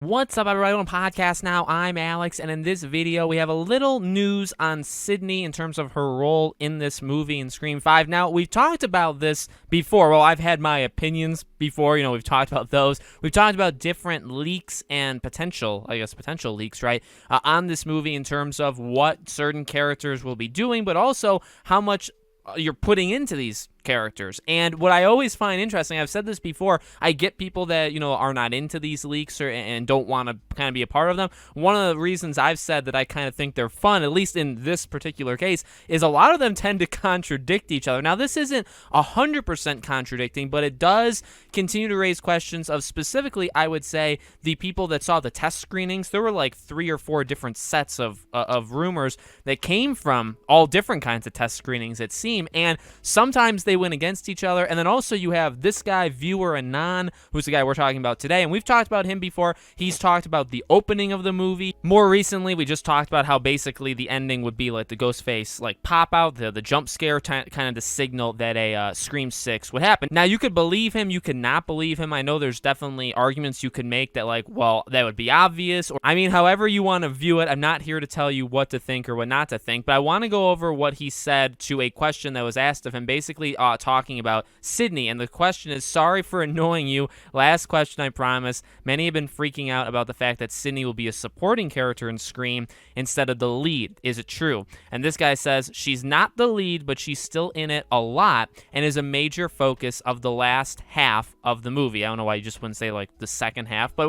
What's up, everybody? On podcast now. I'm Alex, and in this video, we have a little news on Sidney in terms of her role in this movie in Scream 5. Now, we've talked about this before. Well, I've had my opinions before. We've talked about those. We've talked about different leaks and potential leaks, right, on this movie in terms of what certain characters will be doing, but also how much you're putting into these characters. And what I always find interesting, I've said this before, I get people that, are not into these leaks and don't want to kind of be a part of them. One of the reasons I've said that I kind of think they're fun, at least in this particular case, is a lot of them tend to contradict each other. Now, this isn't 100% contradicting, but it does continue to raise questions of specifically, I would say, the people that saw the test screenings. There were like 3 or 4 different sets of rumors that came from all different kinds of test screenings, it seemed, and sometimes they went against each other. And then also you have this guy, Viewer Anon, who's the guy we're talking about today, and we've talked about him before. He's talked about the opening of the movie. More recently, we just talked about how basically the ending would be like the Ghostface pop out, the jump scare, kind of the signal that a Scream 6 would happen. Now, you could believe him, you could not believe him. I know there's definitely arguments you could make that that would be obvious, or however you want to view it. I'm not here to tell you what to think or what not to think, but I want to go over what he said to a question that was asked of him, basically talking about Sidney. And the question is, sorry for annoying you. Last question, I promise. Many have been freaking out about the fact that Sidney will be a supporting character in Scream instead of the lead. Is it true? And this guy says she's not the lead, but she's still in it a lot and is a major focus of the last half of the movie. I don't know why you just wouldn't say the second half, but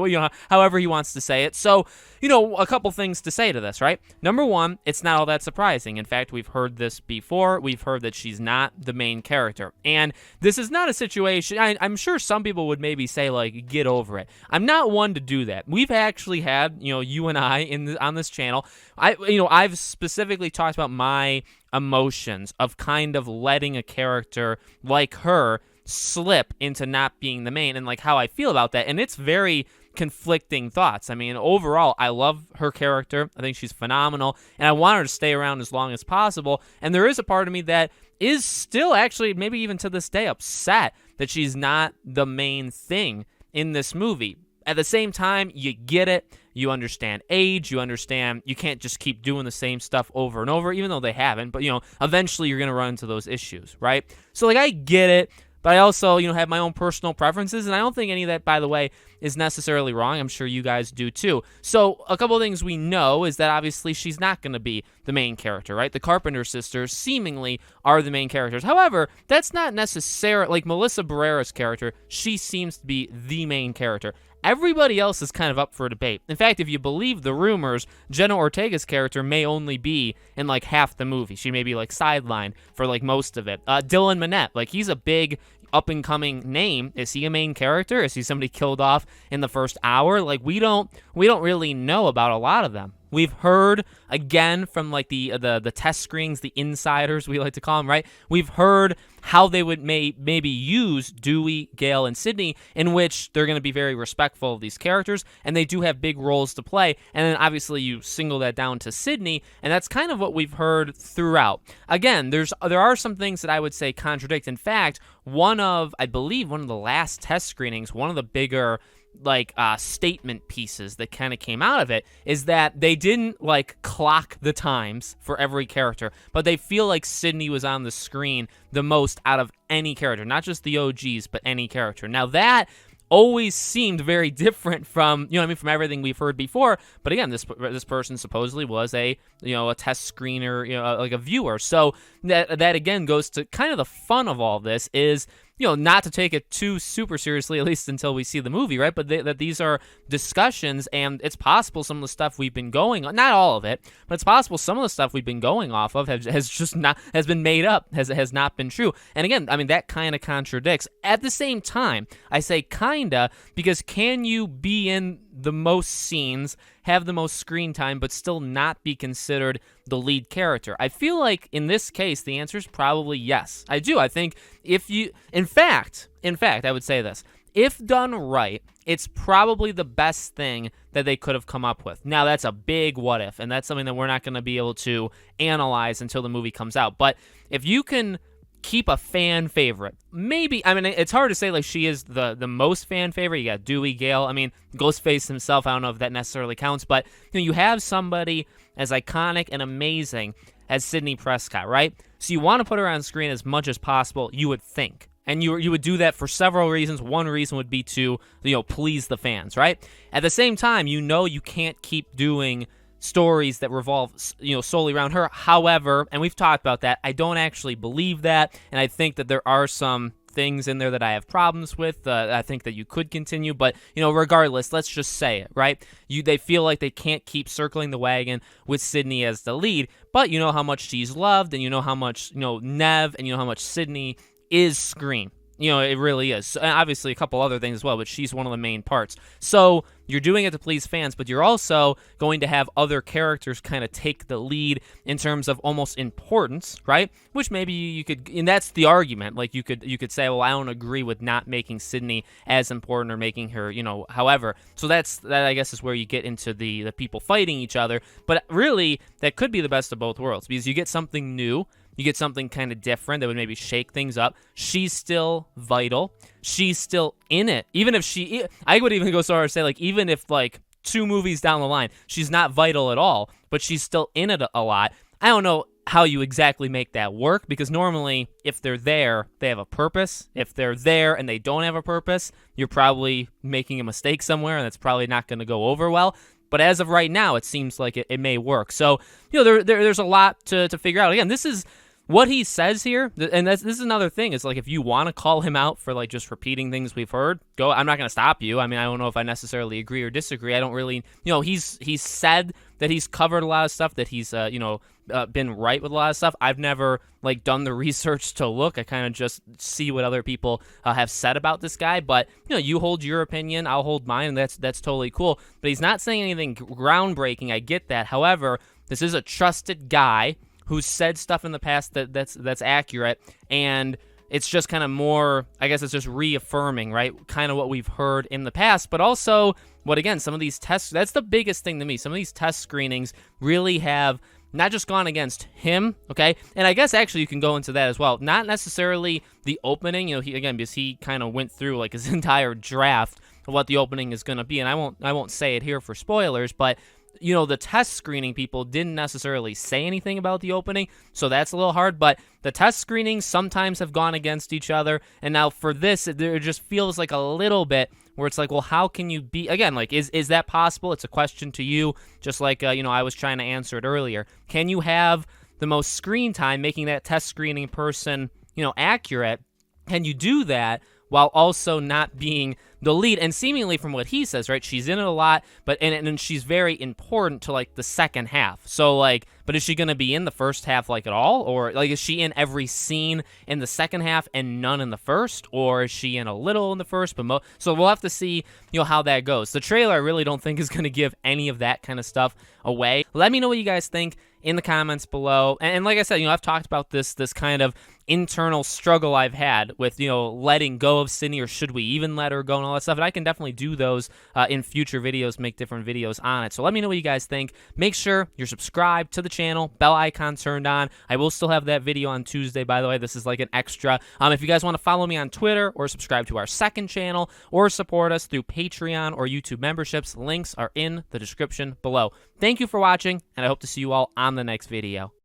however he wants to say it. So, a couple things to say to this, right? Number one, it's not all that surprising. In fact, we've heard this before. We've heard that she's not the main character. And this is not a situation, I'm sure some people would maybe say, get over it. I'm not one to do that. We've actually had, you and I on this channel, I've specifically talked about my emotions of kind of letting a character like her slip into not being the main, and how I feel about that. And it's very conflicting thoughts. Overall, I love her character. I think she's phenomenal, and I want her to stay around as long as possible. And there is a part of me that is still actually, maybe even to this day, upset that she's not the main thing in this movie. At the same time, you get it. You understand age. You understand you can't just keep doing the same stuff over and over, even though they haven't. But, eventually you're going to run into those issues, right? So, I get it. But I also, have my own personal preferences, and I don't think any of that, by the way, is necessarily wrong. I'm sure you guys do too. So a couple of things we know is that obviously she's not going to be the main character, right? The Carpenter sisters seemingly are the main characters. However, that's not necessarily, Melissa Barrera's character, she seems to be the main character. Everybody else is kind of up for debate. In fact, if you believe the rumors, Jenna Ortega's character may only be in half the movie. She may be sidelined for most of it. Dylan Minnette, he's a big up-and-coming name. Is he a main character? Is he somebody killed off in the first hour? We don't really know about a lot of them. We've heard, again, from the test screenings, the insiders, we like to call them, right? We've heard how they would maybe use Dewey, Gale, and Sidney, in which they're going to be very respectful of these characters, and they do have big roles to play. And then obviously you single that down to Sidney, and that's kind of what we've heard throughout. Again, there are some things that I would say contradict. In fact, I believe one of the last test screenings, one of the bigger statement pieces that kind of came out of it is that they didn't clock the times for every character, but they feel like Sidney was on the screen the most out of any character, not just the OGs, but any character. Now that always seemed very different from, from everything we've heard before. But again, this person supposedly was a test screener, a viewer. So that again goes to kind of the fun of all this is, not to take it too super seriously, at least until we see the movie, right? But that these are discussions, and it's possible some of the stuff we've been going on, not all of it, but it's possible some of the stuff we've been going off of has been made up, has not been true. And again, that kind of contradicts. At the same time, I say kinda, because can you be in the most scenes, have the most screen time, but still not be considered the lead character? I feel like in this case, the answer is probably yes. I do. I think in fact, I would say this. If done right, it's probably the best thing that they could have come up with. Now, that's a big what if, and that's something that we're not going to be able to analyze until the movie comes out. But if you can keep a fan favorite. Maybe, I mean, it's hard to say like she is the most fan favorite. You got Dewey, Gale. I mean, Ghostface himself, I don't know if that necessarily counts, but you have somebody as iconic and amazing as Sidney Prescott, right? So you want to put her on screen as much as possible, you would think. And you would do that for several reasons. One reason would be to, please the fans, right? At the same time, you can't keep doing stories that revolve, solely around her. However, and we've talked about that, I don't actually believe that, and I think that there are some things in there that I have problems with. I think that you could continue, but regardless, let's just say it, right? They feel like they can't keep circling the wagon with Sidney as the lead, but you know how much she's loved, and you know how much Neve, and you know how much Sidney is Scream. It really is. And obviously, a couple other things as well, but she's one of the main parts. So you're doing it to please fans, but you're also going to have other characters kind of take the lead in terms of almost importance, right? Which maybe you could, and that's the argument. Like you could say, well, I don't agree with not making Sidney as important or making her, however. So that I guess is where you get into the people fighting each other. But really, that could be the best of both worlds because you get something new. You get something kind of different that would maybe shake things up. She's still vital. She's still in it. Even if I would even go so far as to say, like, even if, like, 2 movies down the line, she's not vital at all, but she's still in it a lot. I don't know how you exactly make that work because normally, if they're there, they have a purpose. If they're there and they don't have a purpose, you're probably making a mistake somewhere, and that's probably not going to go over well. But as of right now, it seems like it may work. So, there's a lot to figure out. Again, this is what he says here, and this is another thing, is like if you want to call him out for like just repeating things we've heard, go. I'm not going to stop you. I mean, I don't know if I necessarily agree or disagree. I don't really, he's said that he's covered a lot of stuff, that he's, been right with a lot of stuff. I've never like done the research to look. I kind of just see what other people have said about this guy. But you hold your opinion, I'll hold mine, and that's totally cool. But he's not saying anything groundbreaking. I get that. However, this is a trusted guy who's said stuff in the past that's accurate, and it's just kind of more, I guess it's just reaffirming, right, kind of what we've heard in the past, but also what, again, some of these tests, that's the biggest thing to me, some of these test screenings really have not just gone against him, okay, and I guess actually you can go into that as well, not necessarily the opening, because he kind of went through like his entire draft of what the opening is going to be, and I won't say it here for spoilers, but the test screening people didn't necessarily say anything about the opening, so that's a little hard, but the test screenings sometimes have gone against each other, and now for this, it just feels like a little bit where it's like, well, how can you be, again, like, is that possible? It's a question to you, just like, I was trying to answer it earlier. Can you have the most screen time making that test screening person, accurate? Can you do that while also not being the lead? And seemingly from what he says, right, she's in it a lot, but and she's very important to like the second half. So like, but is she going to be in the first half like at all, or like is she in every scene in the second half and none in the first, or is she in a little in the first but so we'll have to see how that goes. The trailer I really don't think is going to give any of that kind of stuff away. Let me know what you guys think in the comments below. And like I said, I've talked about this kind of internal struggle I've had with, letting go of Sidney, or should we even let her go, and all that stuff. And I can definitely do those in future videos, make different videos on it. So let me know what you guys think. Make sure you're subscribed to the channel, bell icon turned on. I will still have that video on Tuesday, by the way. This is like an extra. If you guys want to follow me on Twitter or subscribe to our second channel or support us through Patreon or YouTube memberships, links are in the description below. Thank you for watching, and I hope to see you all on the next video.